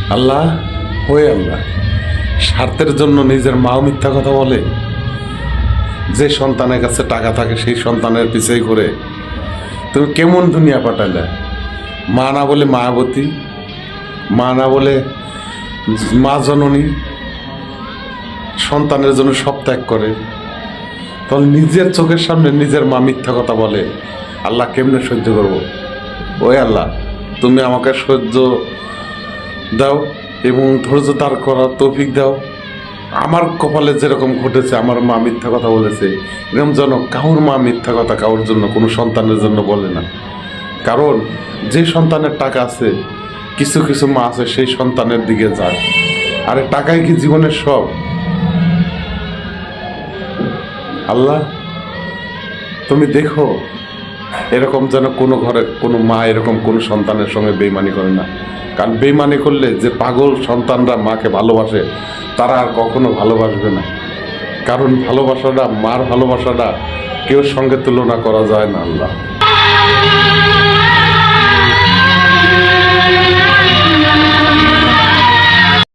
আল্লাহ, ওই আল্লাহ, স্বার্থের জন্য নিজের মাও মিথ্যা কথা বলে। যে সন্তানের কাছে টাকা থাকে সেই সন্তানের পিছিয়ে করে তুমি কেমন দুনিয়া পাঠালে? মা না বলে মায়াবতী, মা না বলে মা জননী, সন্তানের জন্য সব ত্যাগ করে। তাহলে নিজের চোখের সামনে নিজের মা মিথ্যা কথা বলে, আল্লাহ কেমনে সহ্য করব? ওই আল্লাহ, তুমি আমাকে সহ্য দাও এবং ধৈর্য ধার করার তৌফিক দাও। আমার কপালে যেরকম ঘটেছে, আমার মা মিথ্যা কথা বলেছে, এরকম যেন কারোর মা মিথ্যা কথা কারোর জন্য, কোনো সন্তানের জন্য বলে না। কারণ যে সন্তানের টাকা আছে, কিছু কিছু মা আছে সেই সন্তানের দিকে যায়। আরে টাকাই কি জীবনের সব? আল্লাহ, তুমি দেখো এরকম যেন কোনো ঘরে কোনো মা এরকম কোনো সন্তানের সঙ্গে বেইমানি করে না। কারণ বেইমানি করলে যে পাগল সন্তানরা মাকে ভালোবাসে তারা আর কখনো ভালোবাসবে না। কারণ ভালোবাসাটা, মার ভালোবাসাটা কেউ সঙ্গে তুলনা করা যায় না। আল্লাহ।